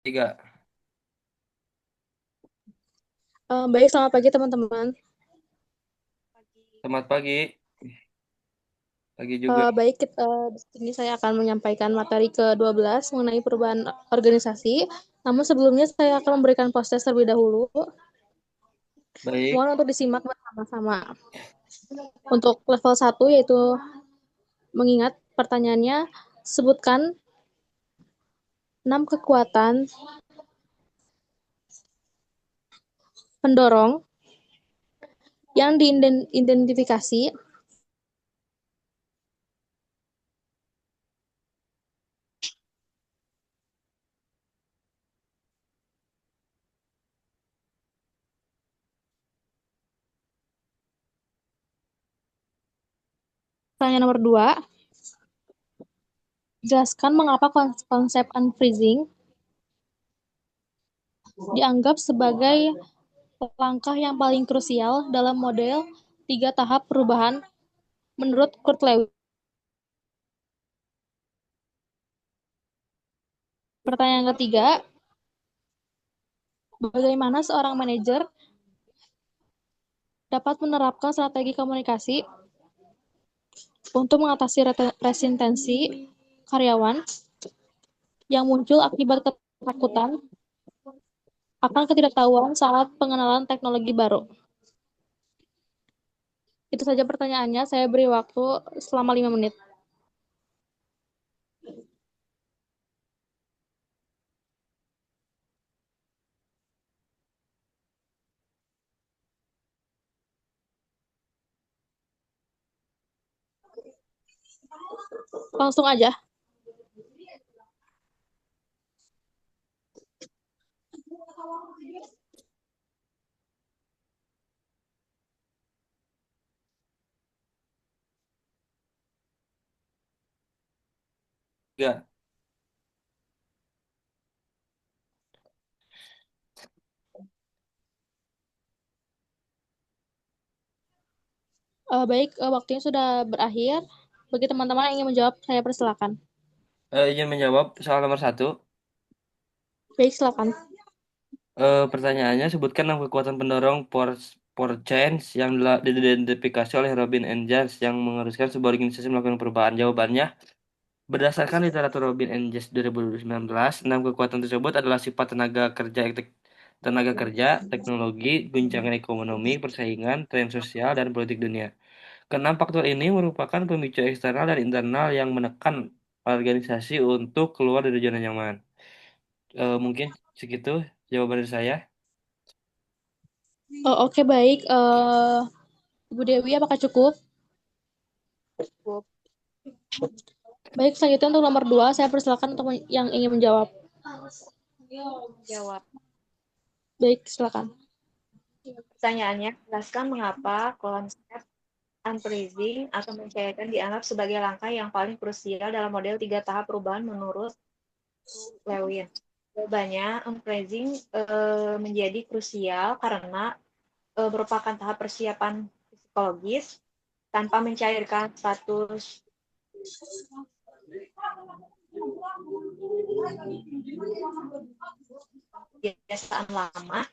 Tiga. Baik, selamat pagi teman-teman. Selamat pagi. Pagi juga. Baik, di sini saya akan menyampaikan materi ke-12 mengenai perubahan organisasi. Namun sebelumnya saya akan memberikan proses terlebih dahulu. Baik. Mohon untuk disimak bersama-sama. Untuk level 1 yaitu mengingat pertanyaannya, sebutkan 6 kekuatan pendorong yang diidentifikasi. Pertanyaan nomor 2, jelaskan mengapa konsep unfreezing dianggap sebagai langkah yang paling krusial dalam model tiga tahap perubahan menurut Kurt Lewin. Pertanyaan ketiga, bagaimana seorang manajer dapat menerapkan strategi komunikasi untuk mengatasi resistensi karyawan yang muncul akibat ketakutan akan ketidaktahuan saat pengenalan teknologi baru. Itu saja pertanyaannya, saya beri waktu selama 5 menit. Langsung aja. Tiga. Baik, waktunya sudah berakhir. Bagi teman-teman yang ingin menjawab, saya persilakan. Izin menjawab soal nomor satu. Baik, silakan. Pertanyaannya, sebutkan 6 kekuatan pendorong for change yang diidentifikasi oleh Robin and Jans yang mengharuskan sebuah organisasi melakukan perubahan. Jawabannya, berdasarkan literatur Robin and Jans 2019, 6 kekuatan tersebut adalah sifat tenaga kerja, teknologi, guncangan ekonomi, persaingan, tren sosial, dan politik dunia. Keenam faktor ini merupakan pemicu eksternal dan internal yang menekan organisasi untuk keluar dari zona nyaman. Mungkin segitu jawaban dari saya. Oke, baik. Ibu Dewi, apakah cukup? Cukup. Baik, selanjutnya untuk nomor 2, saya persilakan untuk yang ingin menjawab. Jawab. Baik, silakan. Pertanyaannya, jelaskan mengapa konsep unfreezing atau mencairkan dianggap sebagai langkah yang paling krusial dalam model tiga tahap perubahan menurut Lewin. Jawabannya, unfreezing menjadi krusial karena merupakan tahap persiapan psikologis tanpa mencairkan status kebiasaan lama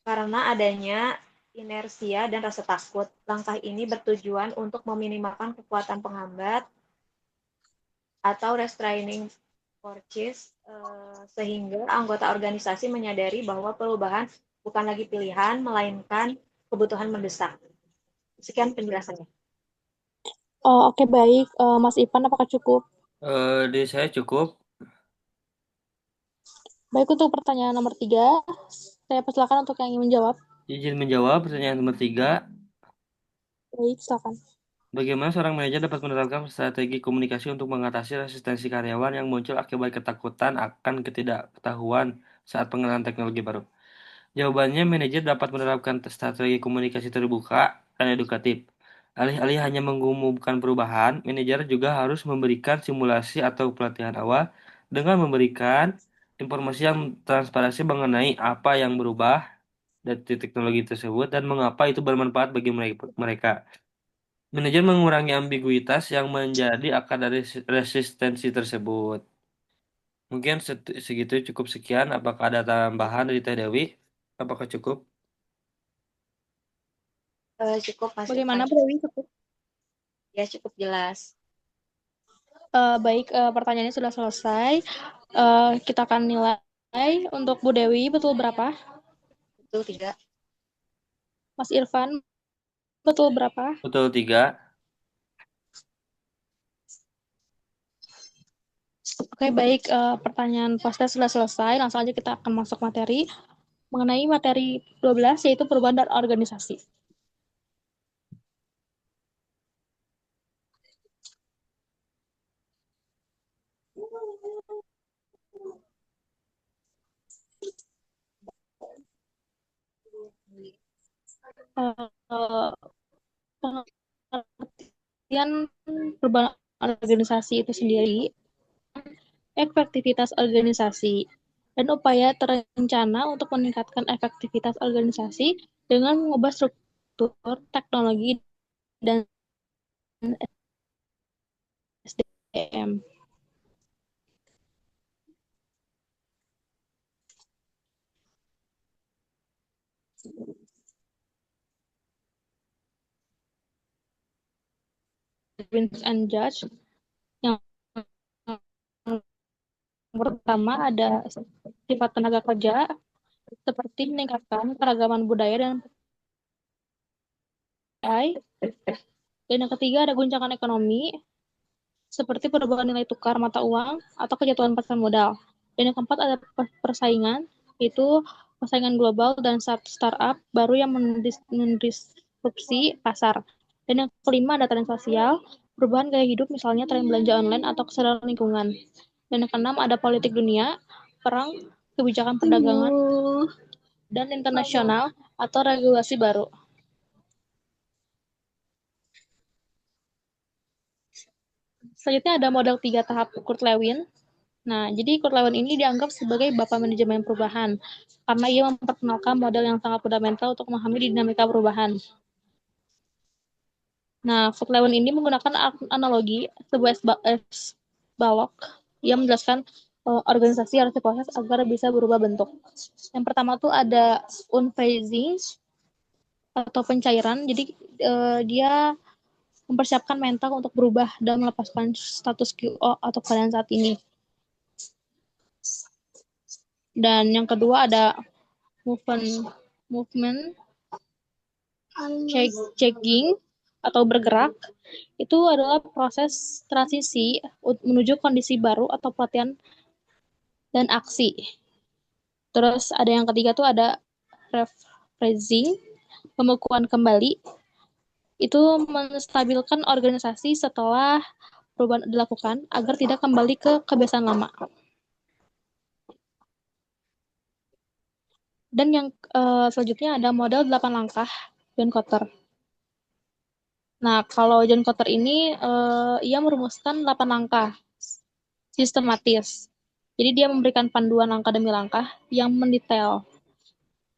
karena adanya inersia dan rasa takut. Langkah ini bertujuan untuk meminimalkan kekuatan penghambat atau restraining forces sehingga anggota organisasi menyadari bahwa perubahan bukan lagi pilihan melainkan kebutuhan mendesak. Sekian penjelasannya. Oke, baik. Mas Ivan, apakah cukup? Di saya cukup. Baik, untuk pertanyaan nomor 3, saya persilakan untuk yang ingin menjawab. Izin menjawab pertanyaan nomor tiga. Baik, silakan. Bagaimana seorang manajer dapat menerapkan strategi komunikasi untuk mengatasi resistensi karyawan yang muncul akibat ketakutan akan ketidaktahuan saat pengenalan teknologi baru? Jawabannya, manajer dapat menerapkan strategi komunikasi terbuka dan edukatif. Alih-alih hanya mengumumkan perubahan, manajer juga harus memberikan simulasi atau pelatihan awal dengan memberikan informasi yang transparansi mengenai apa yang berubah dari teknologi tersebut dan mengapa itu bermanfaat bagi mereka. Manajer mengurangi ambiguitas yang menjadi akar dari resistensi tersebut. Mungkin segitu cukup sekian. Apakah ada tambahan dari Teh Dewi? Apakah cukup? Cukup Mas Irfan. Bagaimana, Bu Dewi? Ya, cukup jelas. Baik, pertanyaannya sudah selesai. Kita akan nilai untuk Bu Dewi, betul berapa? Betul tidak? Mas Irfan, betul berapa? Betul 3. Oke, baik. Pertanyaan pasti sudah selesai. Langsung aja kita akan masuk materi. Mengenai materi 12, yaitu perubahan dan organisasi. Uh, Pengertian perubahan organisasi itu sendiri, efektivitas organisasi, dan upaya terencana untuk meningkatkan efektivitas organisasi dengan mengubah struktur, teknologi, dan SDM. Wins and Judge. Yang pertama ada sifat tenaga kerja, seperti meningkatkan keragaman budaya dan AI. Dan yang ketiga ada guncangan ekonomi, seperti perubahan nilai tukar mata uang atau kejatuhan pasar modal. Dan yang keempat ada persaingan, itu persaingan global dan startup baru yang mendisrupsi pasar. Dan yang kelima ada tren sosial, perubahan gaya hidup misalnya tren belanja online atau kesadaran lingkungan. Dan yang keenam ada politik dunia, perang, kebijakan perdagangan, dan internasional atau regulasi baru. Selanjutnya ada model 3 tahap Kurt Lewin. Nah, jadi Kurt Lewin ini dianggap sebagai bapak manajemen perubahan karena ia memperkenalkan model yang sangat fundamental untuk memahami dinamika perubahan. Nah, Kurt Lewin ini menggunakan analogi sebuah balok yang menjelaskan organisasi harus diproses agar bisa berubah bentuk. Yang pertama tuh ada unphasing atau pencairan. Jadi dia mempersiapkan mental untuk berubah dan melepaskan status quo atau keadaan saat ini. Dan yang kedua ada movement checking atau bergerak. Itu adalah proses transisi menuju kondisi baru atau pelatihan dan aksi. Terus ada yang ketiga tuh ada rephrasing, pembekuan kembali. Itu menstabilkan organisasi setelah perubahan dilakukan agar tidak kembali ke kebiasaan lama. Dan yang selanjutnya ada model 8 langkah John Kotter. Nah, kalau John Kotter ini ia merumuskan 8 langkah sistematis. Jadi dia memberikan panduan langkah demi langkah yang mendetail,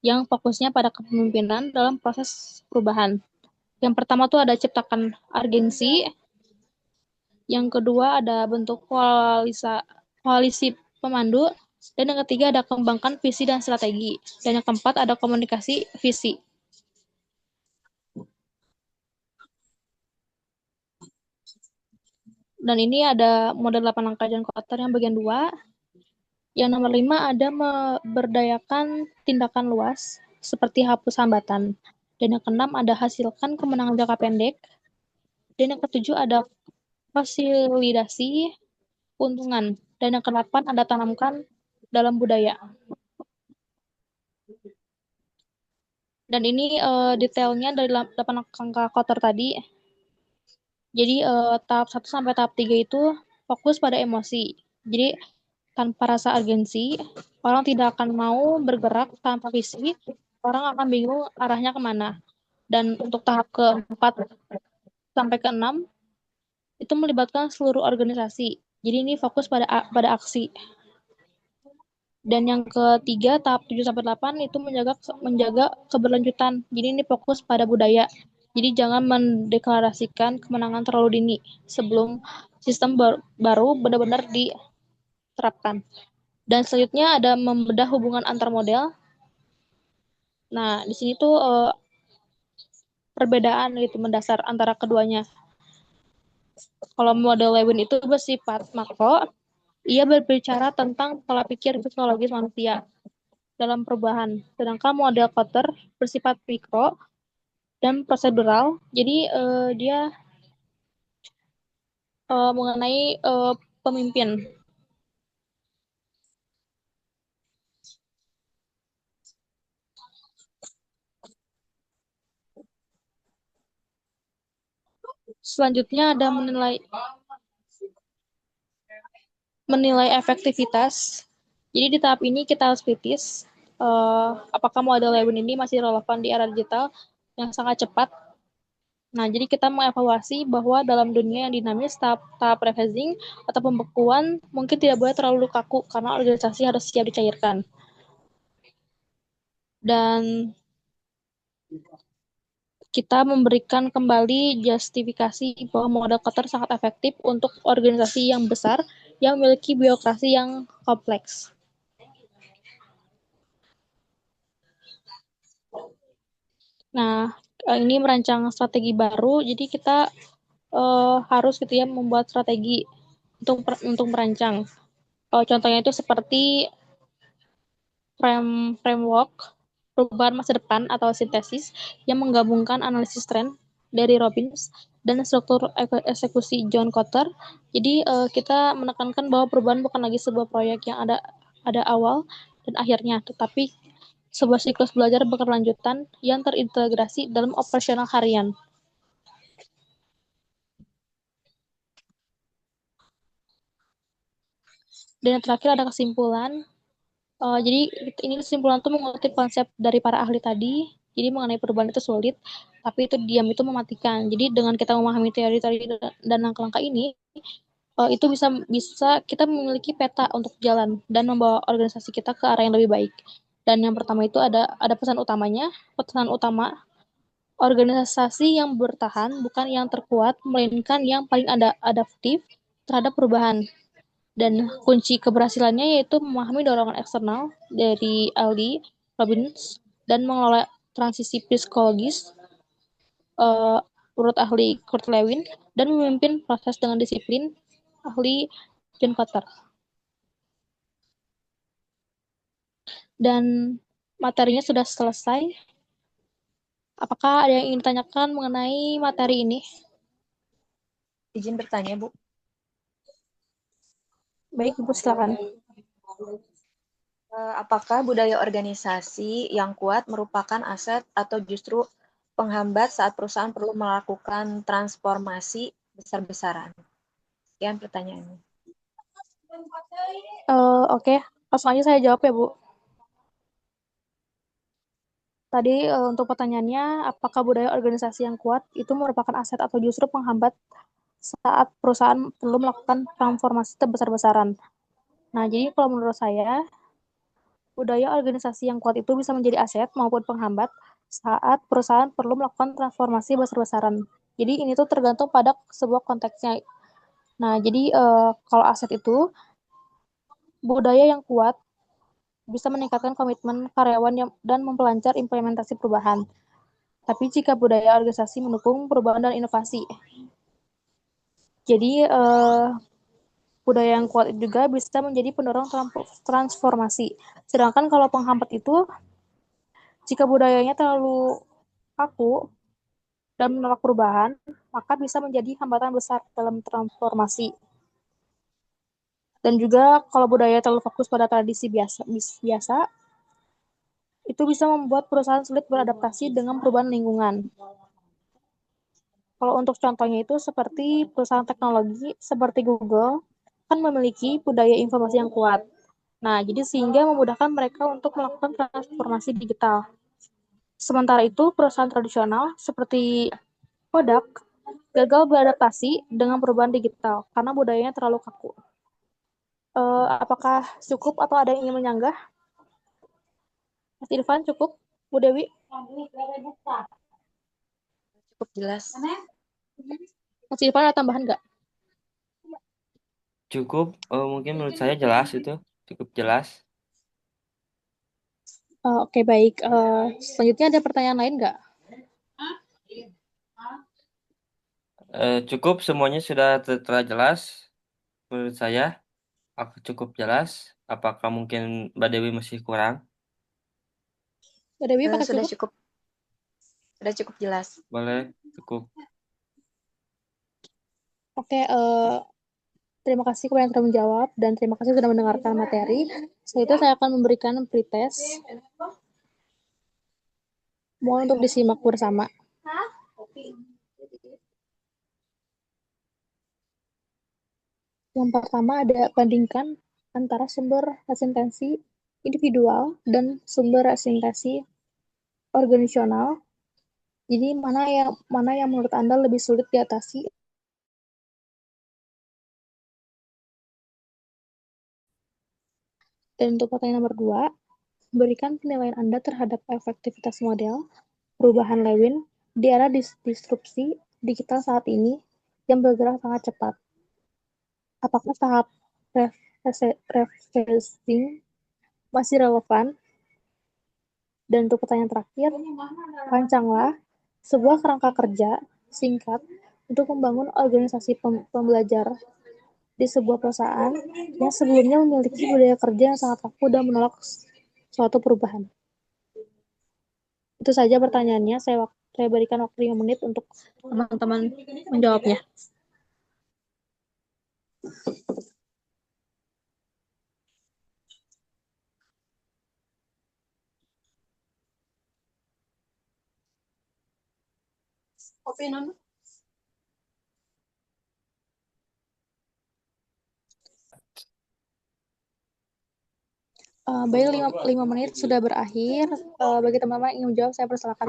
yang fokusnya pada kepemimpinan dalam proses perubahan. Yang pertama tuh ada ciptakan urgensi, yang kedua ada bentuk koalisi pemandu, dan yang ketiga ada kembangkan visi dan strategi, dan yang keempat ada komunikasi visi. Dan ini ada model 8 langkah John Kotter yang bagian 2. Yang nomor 5 ada memberdayakan tindakan luas seperti hapus hambatan. Dan yang keenam ada hasilkan kemenangan jangka pendek. Dan yang ketujuh ada fasilitasi keuntungan. Dan yang kedelapan ada tanamkan dalam budaya. Dan ini detailnya dari 8 angka Kotter tadi. Jadi tahap 1 sampai tahap 3 itu fokus pada emosi. Jadi tanpa rasa urgensi, orang tidak akan mau bergerak tanpa visi, orang akan bingung arahnya kemana. Dan untuk tahap keempat sampai keenam, itu melibatkan seluruh organisasi. Jadi ini fokus pada aksi. Dan yang ketiga, tahap 7 sampai 8 itu menjaga keberlanjutan. Jadi ini fokus pada budaya. Jadi jangan mendeklarasikan kemenangan terlalu dini sebelum sistem baru benar-benar terapkan. Dan selanjutnya ada membedah hubungan antar model. Nah, di sini tuh perbedaan gitu mendasar antara keduanya. Kalau model Lewin itu bersifat makro, ia berbicara tentang pola pikir psikologis manusia dalam perubahan. Sedangkan model Kotter bersifat mikro dan prosedural. Jadi dia mengenai pemimpin. Selanjutnya ada menilai efektivitas. Jadi di tahap ini kita harus kritis apakah model Lewin ini masih relevan di era digital yang sangat cepat. Nah, jadi kita mengevaluasi bahwa dalam dunia yang dinamis, tahap revising atau pembekuan mungkin tidak boleh terlalu kaku karena organisasi harus siap dicairkan. Dan kita memberikan kembali justifikasi bahwa model Qatar sangat efektif untuk organisasi yang besar yang memiliki birokrasi yang kompleks. Nah, ini merancang strategi baru, jadi kita harus gitu ya membuat strategi untuk merancang. Contohnya itu seperti framework perubahan masa depan atau sintesis yang menggabungkan analisis tren dari Robbins dan struktur eksekusi John Kotter. Jadi kita menekankan bahwa perubahan bukan lagi sebuah proyek yang ada awal dan akhirnya, tetapi sebuah siklus belajar berkelanjutan yang terintegrasi dalam operasional harian. Dan yang terakhir ada kesimpulan. Jadi ini kesimpulan tuh mengutip konsep dari para ahli tadi. Jadi mengenai perubahan itu sulit, tapi itu diam itu mematikan. Jadi dengan kita memahami teori-teori dan langkah-langkah ini, itu bisa kita memiliki peta untuk jalan dan membawa organisasi kita ke arah yang lebih baik. Dan yang pertama itu ada pesan utamanya. Pesan utama organisasi yang bertahan bukan yang terkuat, melainkan yang paling adaptif terhadap perubahan. Dan kunci keberhasilannya yaitu memahami dorongan eksternal dari Aldi Robbins dan mengelola transisi psikologis menurut ahli Kurt Lewin dan memimpin proses dengan disiplin ahli John Kotter. Dan materinya sudah selesai. Apakah ada yang ingin ditanyakan mengenai materi ini? Izin bertanya, Bu. Baik, Ibu silakan. Apakah budaya organisasi yang kuat merupakan aset atau justru penghambat saat perusahaan perlu melakukan transformasi besar-besaran? Sekian pertanyaannya. Oke, langsung aja saya jawab ya, Bu. Tadi untuk pertanyaannya, apakah budaya organisasi yang kuat itu merupakan aset atau justru penghambat saat perusahaan perlu melakukan transformasi besar-besaran? Nah, jadi kalau menurut saya, budaya organisasi yang kuat itu bisa menjadi aset maupun penghambat saat perusahaan perlu melakukan transformasi besar-besaran. Jadi ini tuh tergantung pada sebuah konteksnya. Nah, jadi kalau aset itu, budaya yang kuat bisa meningkatkan komitmen karyawan dan memperlancar implementasi perubahan. Tapi jika budaya organisasi mendukung perubahan dan inovasi, jadi budaya yang kuat juga bisa menjadi pendorong transformasi. Sedangkan kalau penghambat itu, jika budayanya terlalu kaku dan menolak perubahan, maka bisa menjadi hambatan besar dalam transformasi. Dan juga kalau budaya terlalu fokus pada tradisi biasa, itu bisa membuat perusahaan sulit beradaptasi dengan perubahan lingkungan. Kalau untuk contohnya itu seperti perusahaan teknologi seperti Google kan memiliki budaya informasi yang kuat. Nah, jadi sehingga memudahkan mereka untuk melakukan transformasi digital. Sementara itu, perusahaan tradisional seperti Kodak gagal beradaptasi dengan perubahan digital karena budayanya terlalu kaku. Apakah cukup atau ada yang ingin menyanggah? Mas Irfan cukup? Bu Dewi? Cukup jelas. Mas Irfan ada tambahan nggak? Cukup, mungkin menurut saya jelas itu, cukup jelas. Oke, baik. Selanjutnya ada pertanyaan lain nggak? Cukup semuanya sudah telah jelas menurut saya. Aku cukup jelas. Apakah mungkin Mbak Dewi masih kurang? Mbak Dewi, apakah Sudah cukup? cukup, sudah cukup jelas. Boleh, cukup. Oke, terima kasih kepada yang telah menjawab dan terima kasih sudah mendengarkan materi. Selanjutnya saya akan memberikan pretest. Mohon untuk disimak bersama. Yang pertama ada bandingkan antara sumber resistensi individual dan sumber resistensi organisasional. Jadi mana yang menurut Anda lebih sulit diatasi? Dan untuk pertanyaan nomor 2, berikan penilaian Anda terhadap efektivitas model perubahan Lewin di era disrupsi digital saat ini yang bergerak sangat cepat. Apakah tahap refreshing masih relevan? Dan untuk pertanyaan terakhir, rancanglah sebuah kerangka kerja singkat untuk membangun organisasi pembelajar di sebuah perusahaan yang sebelumnya memiliki budaya kerja yang sangat kaku dan menolak suatu perubahan. Itu saja pertanyaannya. Saya berikan waktu 5 menit untuk teman-teman menjawabnya. Baik, 5 menit sudah berakhir. Bagi teman-teman yang ingin menjawab, saya persilakan.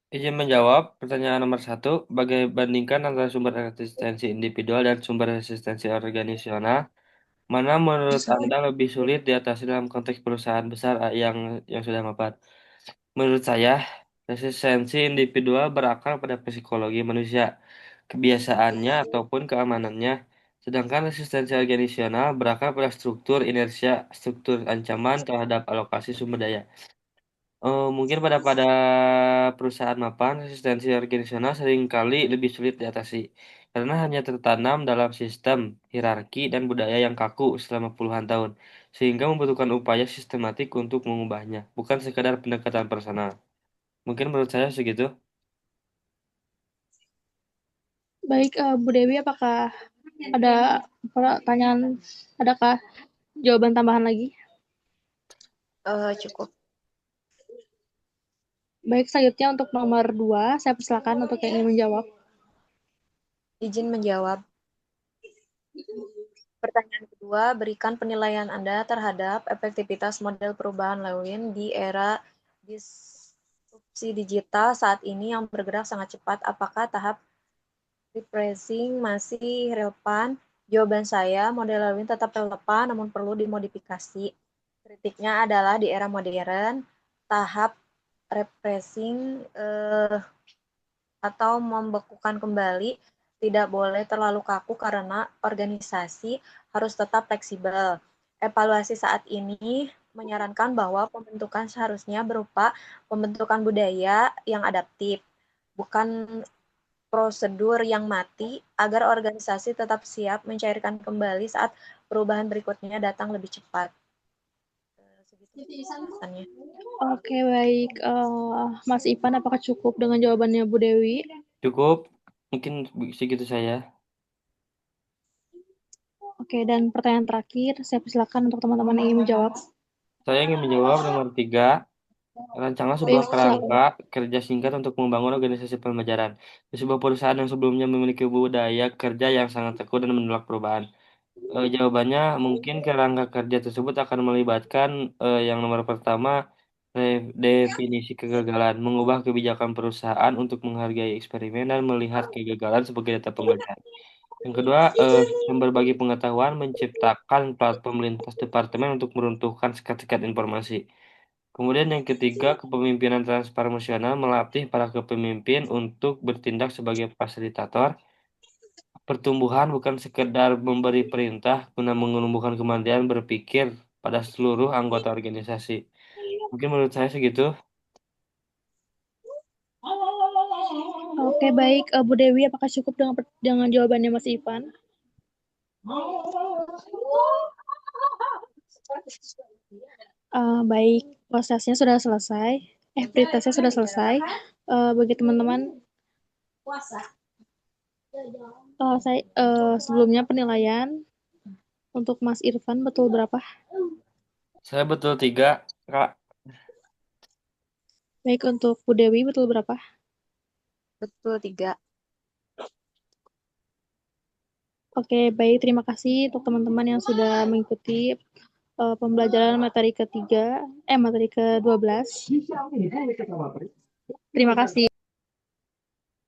Izin menjawab pertanyaan nomor satu. Bandingkan antara sumber resistensi individual dan sumber resistensi organisasional. Mana menurut Anda lebih sulit diatasi dalam konteks perusahaan besar yang sudah mapan? Menurut saya, resistensi individual berakar pada psikologi manusia, kebiasaannya ataupun keamanannya. Sedangkan resistensi organisasional berakar pada struktur inersia, struktur ancaman terhadap alokasi sumber daya. Mungkin pada perusahaan mapan, resistensi organisasional seringkali lebih sulit diatasi karena hanya tertanam dalam sistem, hierarki, dan budaya yang kaku selama puluhan tahun, sehingga membutuhkan upaya sistematik untuk mengubahnya, bukan sekadar pendekatan personal. Mungkin menurut saya segitu. Baik, Bu Dewi, apakah ada pertanyaan, adakah jawaban tambahan lagi? Cukup. Baik, selanjutnya untuk nomor 2, saya persilakan untuk yang ingin menjawab. Izin menjawab. Pertanyaan kedua, berikan penilaian Anda terhadap efektivitas model perubahan Lewin di era disrupsi digital saat ini yang bergerak sangat cepat. Apakah tahap refreshing masih relevan? Jawaban saya, model Lewin tetap relevan namun perlu dimodifikasi. Kritiknya adalah di era modern, tahap refreshing atau membekukan kembali tidak boleh terlalu kaku karena organisasi harus tetap fleksibel. Evaluasi saat ini menyarankan bahwa pembentukan seharusnya berupa pembentukan budaya yang adaptif, bukan prosedur yang mati agar organisasi tetap siap mencairkan kembali saat perubahan berikutnya datang lebih cepat. Oke, baik. Mas Ipan, apakah cukup dengan jawabannya Bu Dewi? Cukup, mungkin segitu saya. Oke, dan pertanyaan terakhir, saya persilakan untuk teman-teman yang ingin menjawab. Saya ingin menjawab nomor tiga. Rancanglah Baik, sebuah silakan. kerangka kerja singkat untuk membangun organisasi pembelajaran. Di sebuah perusahaan yang sebelumnya memiliki budaya kerja yang sangat teguh dan menolak perubahan. Jawabannya mungkin kerangka kerja tersebut akan melibatkan yang nomor pertama definisi kegagalan, mengubah kebijakan perusahaan untuk menghargai eksperimen dan melihat kegagalan sebagai data pembelajaran. Yang kedua, berbagi pengetahuan, menciptakan platform lintas departemen untuk meruntuhkan sekat-sekat informasi. Kemudian yang ketiga, kepemimpinan transformasional melatih para kepemimpin untuk bertindak sebagai fasilitator pertumbuhan, bukan sekedar memberi perintah guna menumbuhkan kemandirian berpikir pada seluruh anggota organisasi. Mungkin menurut saya segitu. Oke, baik. Bu Dewi, apakah cukup dengan jawabannya Mas Ivan? Baik, prosesnya sudah selesai. Pretestnya sudah selesai. Bagi teman-teman, sebelumnya penilaian untuk Mas Irfan betul berapa? Saya betul 3, Kak. Baik, untuk Bu Dewi betul berapa? Betul 3. Oke, baik. Terima kasih untuk teman-teman yang sudah mengikuti pembelajaran materi ketiga, materi ke-12. Terima kasih.